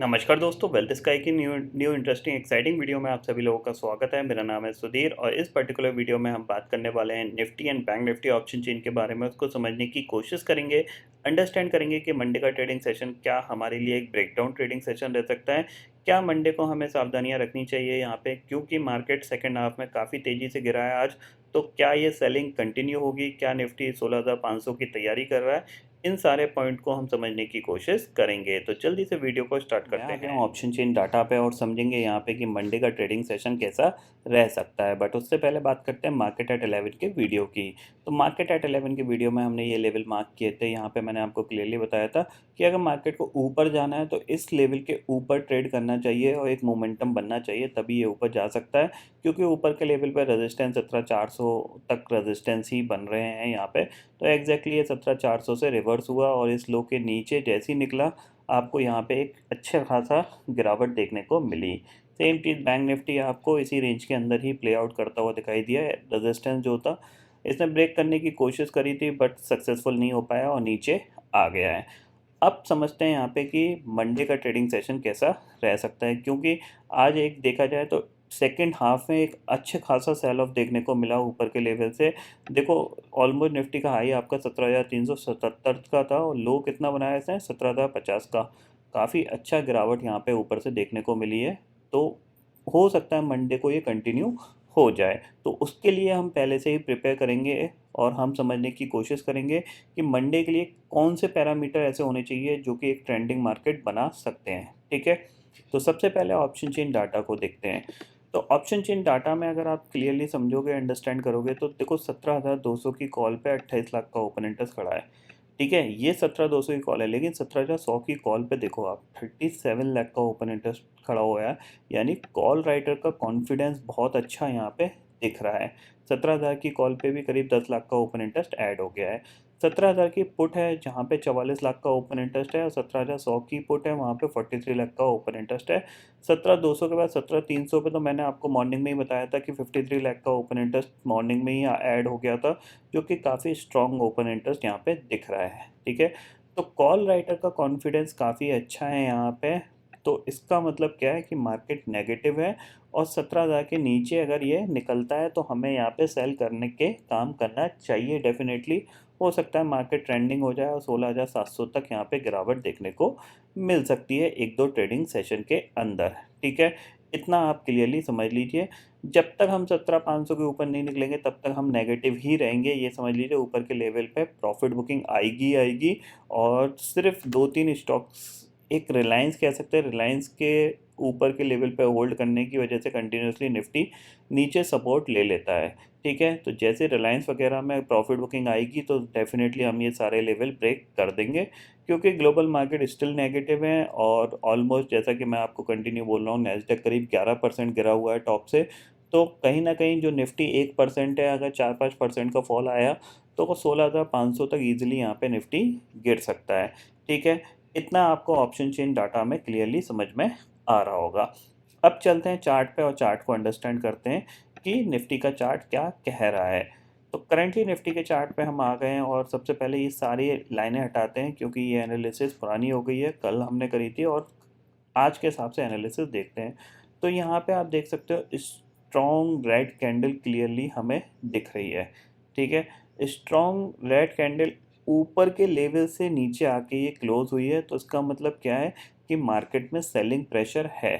नमस्कार दोस्तों, wealth sky की न्यू इंटरेस्टिंग एक्साइटिंग वीडियो में आप सभी लोगों का स्वागत है। मेरा नाम है सुधीर और इस पर्टिकुलर वीडियो में हम बात करने वाले हैं Nifty and bank Nifty option chain के बारे में। उसको समझने की कोशिश करेंगे, अंडरस्टैंड करेंगे कि मंडे का ट्रेडिंग सेशन क्या हमारे लिए एक ब्रेकडाउन ट्रेडिंग सेशन रह सकता है। क्या मंडे को हमें सावधानियां रखनी चाहिए यहाँ पे, क्योंकि मार्केट सेकेंड हाफ में काफ़ी तेज़ी से गिरा है आज। तो क्या ये सेलिंग कंटिन्यू होगी, क्या निफ्टी 16,500 की तैयारी कर रहा है, इन सारे पॉइंट को हम समझने की कोशिश करेंगे। तो जल्दी से वीडियो को स्टार्ट करते हैं। मैं आ गया हूँ ऑप्शन चेन डाटा पे और समझेंगे यहाँ पे कि मंडे का ट्रेडिंग सेशन कैसा रह सकता है। बट उससे पहले बात करते हैं मार्केट एट 11 के वीडियो की। तो मार्केट एट 11 के वीडियो में हमने ये लेवल मार्क किए थे। यहाँ पे मैंने आपको क्लियरली बताया था कि अगर मार्केट को ऊपर जाना है तो इस लेवल के ऊपर ट्रेड करना चाहिए और एक मोमेंटम बनना चाहिए, तभी ये ऊपर जा सकता है। क्योंकि ऊपर के लेवल पर रेजिस्टेंस 17,400 तक रेजिस्टेंस ही बन रहे हैं यहाँ पे। तो एग्जैक्टली ये 17,400 से रिवर्स हुआ और इस लो के नीचे जैसे ही निकला, आपको यहाँ पे एक अच्छा खासा गिरावट देखने को मिली। सेम चीज़ बैंक निफ्टी आपको इसी रेंज के अंदर ही प्ले आउट करता हुआ दिखाई दिया है। रेजिस्टेंस जो था इसने ब्रेक करने की कोशिश करी थी बट सक्सेसफुल नहीं हो पाया और नीचे आ गया है। अब समझते हैं यहाँ पे कि मंडे का ट्रेडिंग सेशन कैसा रह सकता है, क्योंकि आज एक देखा जाए तो सेकंड हाफ में एक अच्छा खासा सेल ऑफ देखने को मिला ऊपर के लेवल से। देखो, ऑलमोस्ट निफ्टी का हाई आपका 17,377 का था और लो कितना बनाया इसने, 17,050 का। काफ़ी अच्छा गिरावट यहाँ पे ऊपर से देखने को मिली है। तो हो सकता है मंडे को ये कंटिन्यू हो जाए, तो उसके लिए हम पहले से ही प्रिपेयर करेंगे और हम समझने की कोशिश करेंगे कि मंडे के लिए कौन से पैरामीटर ऐसे होने चाहिए जो कि एक ट्रेंडिंग मार्केट बना सकते हैं। ठीक है, तो सबसे पहले ऑप्शन चेन डाटा को देखते हैं। तो ऑप्शन चेन डाटा में अगर आप क्लियरली समझोगे, अंडरस्टैंड करोगे, तो देखो 17,200 की कॉल पे 28 लाख का ओपन इंटरेस्ट खड़ा है। ठीक है, ये 17,200 की कॉल है, लेकिन 17,100 की कॉल पे देखो आप 37 लाख का ओपन इंटरेस्ट खड़ा हुआ है। यानी कॉल राइटर का कॉन्फिडेंस बहुत अच्छा यहाँ पे दिख रहा है। 17,000 की कॉल पे भी करीब 10 लाख का ओपन इंटरेस्ट ऐड हो गया है। 17,000 की पुट है जहाँ पे 44 लाख का ओपन इंटरेस्ट है और 17,100 की पुट है वहाँ पे 43 लाख का ओपन इंटरेस्ट है। 17,200 के बाद 17,300 पे तो मैंने आपको मॉर्निंग में ही बताया था कि 53 लाख का ओपन इंटरेस्ट मॉर्निंग में ही ऐड हो गया था, जो कि काफ़ी स्ट्रॉन्ग ओपन इंटरेस्ट यहाँ पे दिख रहा है। ठीक है, तो कॉल राइटर का कॉन्फिडेंस काफ़ी अच्छा है यहाँ पे। तो इसका मतलब क्या है कि मार्केट नेगेटिव है और 17,000 के नीचे अगर ये निकलता है तो हमें यहाँ पे सेल करने के काम करना चाहिए डेफिनेटली। हो सकता है मार्केट ट्रेंडिंग हो जाए और 16,700 तक यहाँ पे गिरावट देखने को मिल सकती है एक दो ट्रेडिंग सेशन के अंदर। ठीक है, इतना आप क्लियरली समझ लीजिए। जब तक हम 17,500 के ऊपर नहीं निकलेंगे तब तक हम नेगेटिव ही रहेंगे, ये समझ लीजिए। ऊपर के लेवल पे प्रॉफिट बुकिंग आएगी आएगी और सिर्फ दो तीन स्टॉक्स, एक रिलायंस कह सकते हैं, रिलायंस के ऊपर के लेवल पे होल्ड करने की वजह से कंटिन्यूसली निफ्टी नीचे सपोर्ट ले लेता है। ठीक है, तो जैसे रिलायंस वगैरह में प्रॉफिट बुकिंग आएगी तो डेफिनेटली हम ये सारे लेवल ब्रेक कर देंगे, क्योंकि ग्लोबल मार्केट स्टिल नेगेटिव है और ऑलमोस्ट जैसा कि मैं आपको कंटिन्यू बोल रहा हूँ, नैस्डैक करीब 11% गिरा हुआ है टॉप से। तो कहीं ना कहीं जो निफ्टी 1% है, अगर 4-5% का फॉल आया तो 16,500 तक ईजिली यहाँ पे निफ्टी गिर सकता है। ठीक है, इतना आपको ऑप्शन चेन डाटा में क्लियरली समझ में आ रहा होगा। अब चलते हैं चार्ट पे और चार्ट को अंडरस्टैंड करते हैं कि निफ्टी का चार्ट क्या कह रहा है। तो करेंटली निफ्टी के चार्ट पे हम आ गए हैं और सबसे पहले ये सारी लाइनें हटाते हैं, क्योंकि ये एनालिसिस पुरानी हो गई है, कल हमने करी थी, और आज के हिसाब से एनालिसिस देखते हैं। तो यहाँ पे आप देख सकते हो स्ट्रॉन्ग रेड कैंडल क्लियरली हमें दिख रही है। ठीक है, स्ट्रॉन्ग रेड कैंडल ऊपर के लेवल से नीचे आके ये क्लोज हुई है, तो इसका मतलब क्या है कि मार्केट में सेलिंग प्रेशर है।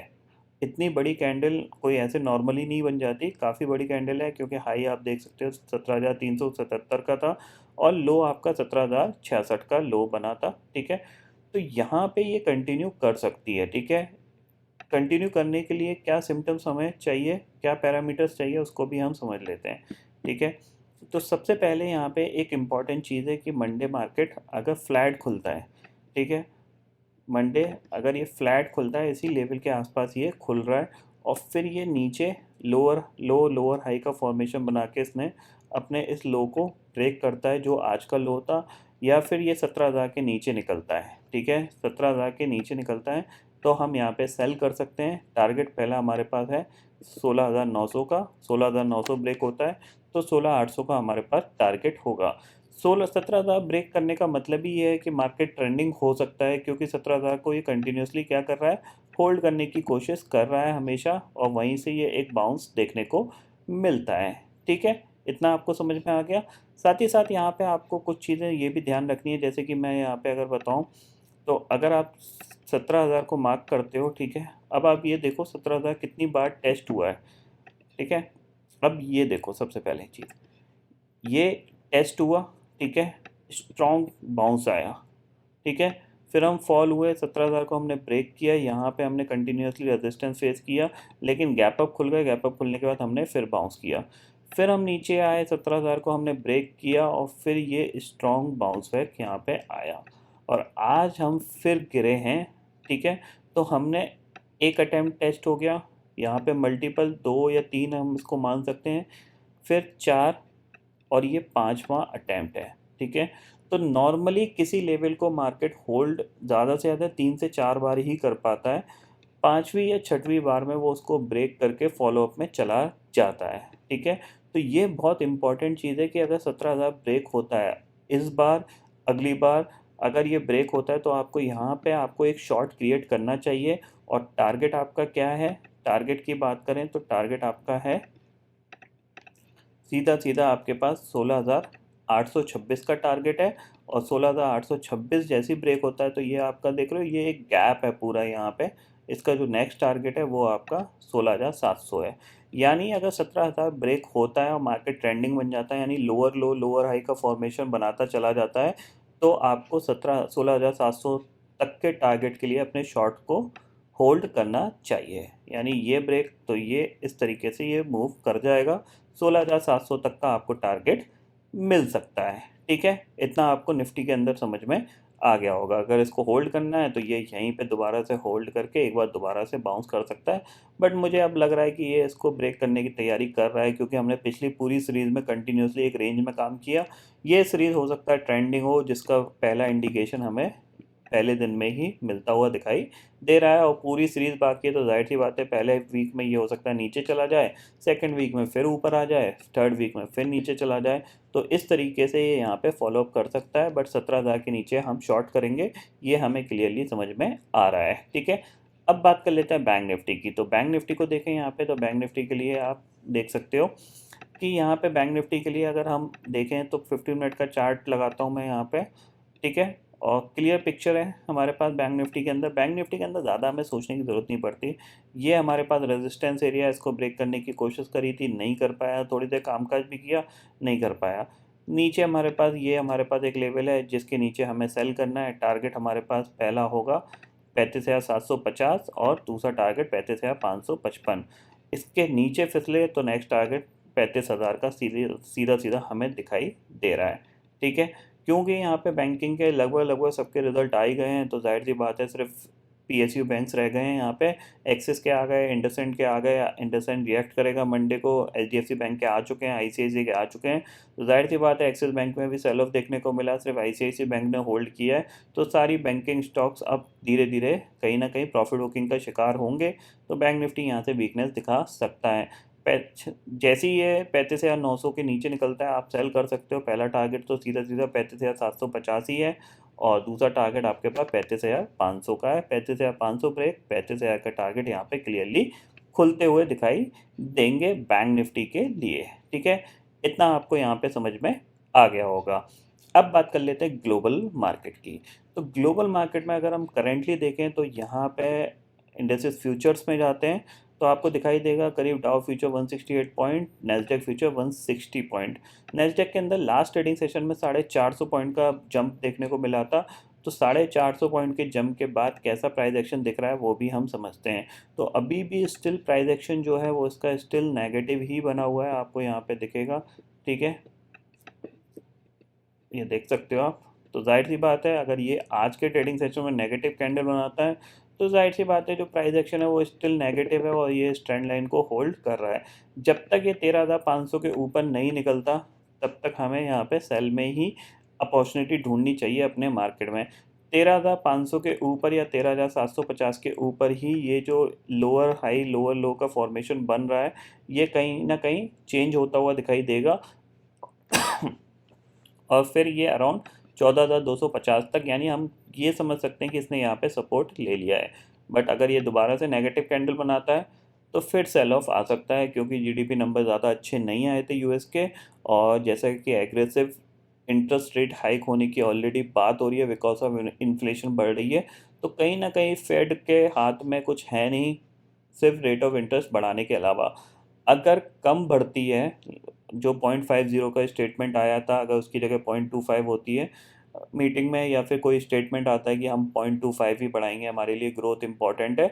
इतनी बड़ी कैंडल कोई ऐसे नॉर्मली नहीं बन जाती, काफ़ी बड़ी कैंडल है, क्योंकि हाई आप देख सकते हो 17,377 का था और लो आपका 17,066 का लो बना था। ठीक है, तो यहाँ पे ये कंटिन्यू कर सकती है। ठीक है, कंटिन्यू करने के लिए क्या सिम्टम्स हमें चाहिए, क्या पैरामीटर्स चाहिए, उसको भी हम समझ लेते हैं। ठीक है, तो सबसे पहले यहाँ पे एक इम्पॉर्टेंट चीज़ है कि मंडे मार्केट अगर फ्लैट खुलता है, ठीक है, मंडे अगर ये फ्लैट खुलता है, इसी लेवल के आसपास ये खुल रहा है और फिर ये नीचे लोअर लो लोअर हाई का फॉर्मेशन बना के इसने अपने इस लो को ब्रेक करता है जो आज का लो था, या फिर ये 17,000 के नीचे निकलता है। ठीक है, 17,000 के नीचे निकलता है तो हम यहाँ पे सेल कर सकते हैं। टारगेट पहला हमारे पास है 16,900 का, 16,900 ब्रेक होता है तो 16,800 का हमारे पास टारगेट होगा। 17,000 ब्रेक करने का मतलब ही ये है कि मार्केट ट्रेंडिंग हो सकता है, क्योंकि 17,000 को ये कंटिन्यूसली क्या कर रहा है, होल्ड करने की कोशिश कर रहा है हमेशा, और वहीं से ये एक बाउंस देखने को मिलता है। ठीक है, इतना आपको समझ में आ गया। साथ ही साथ यहाँ पे आपको कुछ चीज़ें ये भी ध्यान रखनी है, जैसे कि मैं यहाँ पे अगर बताऊँ, तो अगर आप 17,000 को मार्क करते हो, ठीक है, अब आप ये देखो 17,000 कितनी बार टेस्ट हुआ है। ठीक है, अब ये देखो सबसे पहले चीज़, ये टेस्ट हुआ, ठीक है, स्ट्रॉन्ग बाउंस आया, ठीक है, फिर हम फॉल हुए, 17,000 को हमने ब्रेक किया, यहाँ पे हमने कंटिन्यूसली रेजिस्टेंस फेस किया, लेकिन गैप अप खुल गए, गैप अप खुलने के बाद हमने फिर बाउंस किया, फिर हम नीचे आए, 17,000 को हमने ब्रेक किया, और फिर ये स्ट्रॉन्ग बाउंस बैक यहाँ पे आया, और आज हम फिर गिरे हैं। ठीक है, तो हमने एक अटैम्प्ट टेस्ट हो गया, यहाँ पे मल्टीपल 2 या 3 हम इसको मान सकते हैं, फिर 4, और ये 5वां अटैम्प्ट है। ठीक है, तो नॉर्मली किसी लेवल को मार्केट होल्ड ज़्यादा से ज़्यादा 3 से 4 बार ही कर पाता है, 5वीं या 6वीं बार में वो उसको ब्रेक करके फॉलोअप में चला जाता है। ठीक है, तो ये बहुत इंपॉर्टेंट चीज़ है कि अगर 17,000 ब्रेक होता है इस बार, अगली बार अगर ये ब्रेक होता है, तो आपको यहाँ पे आपको एक शॉर्ट क्रिएट करना चाहिए। और टारगेट आपका क्या है, टारगेट की बात करें तो टारगेट आपका है सीधा सीधा आपके पास 16,826 का टारगेट है, और 16,826 जैसी ब्रेक होता है तो ये आपका देख रहे हो, ये एक गैप है पूरा यहाँ पे, इसका जो नेक्स्ट टारगेट है वो आपका 16,700 है। यानी अगर 17,000 ब्रेक होता है और मार्केट ट्रेंडिंग बन जाता है, यानी लोअर लो लोअर हाई का फॉर्मेशन बनाता चला जाता है, तो आपको 16,700 तक के टारगेट के लिए अपने शॉर्ट को होल्ड करना चाहिए। यानी ये ब्रेक तो ये इस तरीके से ये मूव कर जाएगा, 16,700 तक का आपको टारगेट मिल सकता है। ठीक है, इतना आपको निफ्टी के अंदर समझ में आ गया होगा। अगर इसको होल्ड करना है तो ये यहीं पे दोबारा से होल्ड करके एक बार दोबारा से बाउंस कर सकता है, बट मुझे अब लग रहा है कि ये इसको ब्रेक करने की तैयारी कर रहा है, क्योंकि हमने पिछली पूरी सीरीज़ में कंटिन्यूसली एक रेंज में काम किया। ये सीरीज़ हो सकता है ट्रेंडिंग हो, जिसका पहला इंडिकेशन हमें पहले दिन में ही मिलता हुआ दिखाई दे रहा है, और पूरी सीरीज़ बाकी है, तो जाहिर सी बात है पहले वीक में ये हो सकता है नीचे चला जाए, सेकंड वीक में फिर ऊपर आ जाए, थर्ड वीक में फिर नीचे चला जाए, तो इस तरीके से ये यहाँ पे फॉलोअप कर सकता है, बट 17,000 के नीचे हम शॉर्ट करेंगे, ये हमें क्लियरली समझ में आ रहा है। ठीक है, अब बात कर लेते हैं बैंक निफ्टी की। तो बैंक निफ्टी को देखें यहाँ पे, तो बैंक निफ्टी के लिए आप देख सकते हो कि यहाँ पे बैंक निफ्टी के लिए अगर हम देखें तो 15 मिनट का चार्ट लगाता हूँ मैं यहाँ पे। ठीक है, और क्लियर पिक्चर है हमारे पास बैंक निफ्टी के अंदर। बैंक निफ्टी के अंदर ज़्यादा हमें सोचने की ज़रूरत नहीं पड़ती। ये हमारे पास रेजिस्टेंस एरिया, इसको ब्रेक करने की कोशिश करी थी, नहीं कर पाया, थोड़ी देर कामकाज भी किया, नहीं कर पाया। नीचे हमारे पास हमारे पास एक लेवल है जिसके नीचे हमें सेल करना है। टारगेट हमारे पास पहला होगा 35,750, और दूसरा टारगेट 35,555। इसके नीचे फिसले तो नेक्स्ट टारगेट 35,000 का सीधा सीधा हमें दिखाई दे रहा है। ठीक है, क्योंकि यहाँ पे बैंकिंग के लगभग लगभग सबके रिजल्ट आ ही गए हैं, तो जाहिर सी बात है सिर्फ पीएसयू बैंक्स रह गए हैं यहाँ पे। एक्सिस के आ गए, इंडसइंड के आ गए, इंडसइंड रिएक्ट करेगा मंडे को, एचडीएफसी बैंक के आ चुके हैं, आईसीआईसी के आ चुके हैं, तो जाहिर सी बात है एक्सिस बैंक में भी सेल ऑफ देखने को मिला, सिर्फ आईसीआईसी बैंक ने होल्ड किया है। तो सारी बैंकिंग स्टॉक्स अब धीरे धीरे कहीं ना कहीं प्रॉफिट बुकिंग का शिकार होंगे, तो बैंक निफ्टी यहाँ से वीकनेस दिखा सकता है। जैसे ही ये 35,900 के नीचे निकलता है आप सेल कर सकते हो। पहला टारगेट तो सीधा सीधा 35,750 ही है, और दूसरा टारगेट आपके पास 35,500 का है। 35,500 ब्रेक, 35,000 का टारगेट यहाँ पे क्लियरली खुलते हुए दिखाई देंगे बैंक निफ्टी के लिए। ठीक है, इतना आपको यहाँ पे समझ में आ गया होगा। अब बात कर लेते हैं ग्लोबल मार्केट की। तो ग्लोबल मार्केट में अगर हम करेंटली देखें तो यहाँ पे इंडेक्सेस फ्यूचर्स में जाते हैं तो आपको दिखाई देगा करीब डाउ future 168 point, Nasdaq future 160 point. Nasdaq के अंदर लास्ट ट्रेडिंग सेशन में 450 पॉइंट का जंप देखने को मिला था, तो 450 पॉइंट के जंप के बाद कैसा प्राइस एक्शन दिख रहा है वो भी हम समझते हैं। तो अभी भी स्टिल प्राइस एक्शन जो है वो इसका स्टिल नेगेटिव ही बना हुआ है, आपको यहाँ पे दिखेगा। ठीक है, ये देख सकते हो आप। तो जाहिर सी बात है अगर ये आज के ट्रेडिंग सेशन में नेगेटिव कैंडल बनाता है, तो जाहिर सी बात है जो प्राइस एक्शन है वो स्टिल नेगेटिव है, और ये इस ट्रेंड लाइन को होल्ड कर रहा है। जब तक ये 13,500 के ऊपर नहीं निकलता तब तक हमें यहाँ पे सेल में ही अपॉर्चुनिटी ढूंढनी चाहिए अपने मार्केट में। 13,500 के ऊपर या 13,750 के ऊपर ही ये जो लोअर हाई लोअर लो का फॉर्मेशन बन रहा है, ये कहीं ना कहीं चेंज होता हुआ दिखाई देगा। और फिर ये अराउंड 14,250 तक, यानी हम ये समझ सकते हैं कि इसने यहाँ पे सपोर्ट ले लिया है। बट अगर ये दोबारा से नेगेटिव कैंडल बनाता है तो फिर सेल ऑफ आ सकता है, क्योंकि जीडीपी नंबर ज़्यादा अच्छे नहीं आए थे यूएस के, और जैसा कि एग्रेसिव इंटरेस्ट रेट हाइक होने की ऑलरेडी बात हो रही है बिकॉज ऑफ इन्फ्लेशन बढ़ रही है। तो कहीं ना कहीं फेड के हाथ में कुछ है नहीं सिर्फ रेट ऑफ इंटरेस्ट बढ़ाने के अलावा। अगर कम बढ़ती है, जो 0.50 का स्टेटमेंट आया था, अगर उसकी जगह 0.25 होती है मीटिंग में, या फिर कोई स्टेटमेंट आता है कि हम 0.25 ही बढ़ाएंगे, हमारे लिए ग्रोथ इंपॉर्टेंट है,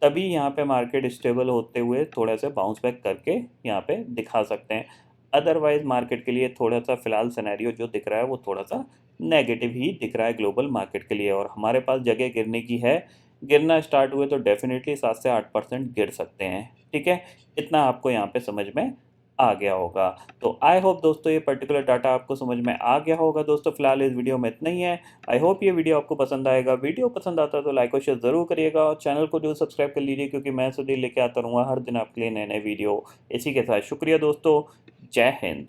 तभी यहाँ पे मार्केट स्टेबल होते हुए थोड़ा सा बाउंस बैक करके यहाँ पे दिखा सकते हैं। अदरवाइज मार्केट के लिए थोड़ा सा फिलहाल सिनेरियो जो दिख रहा है वो थोड़ा सा नेगेटिव ही दिख रहा है ग्लोबल मार्केट के लिए, और हमारे पास जगह गिरने की है। गिरना स्टार्ट हुए तो डेफिनेटली 7 से 8% गिर सकते हैं। ठीक है, इतना आपको यहाँ पे समझ में आ गया होगा। तो आई होप दोस्तों ये पर्टिकुलर डाटा आपको समझ में आ गया होगा। दोस्तों फिलहाल इस वीडियो में इतना ही है। आई होप ये वीडियो आपको पसंद आएगा। वीडियो पसंद आता है तो लाइक और शेयर ज़रूर करिएगा, और चैनल को जो सब्सक्राइब कर लीजिए, क्योंकि मैं सुधीर लेके आता रहूँगा हर दिन आपके लिए नए नए वीडियो। इसी के साथ शुक्रिया दोस्तों, जय हिंद।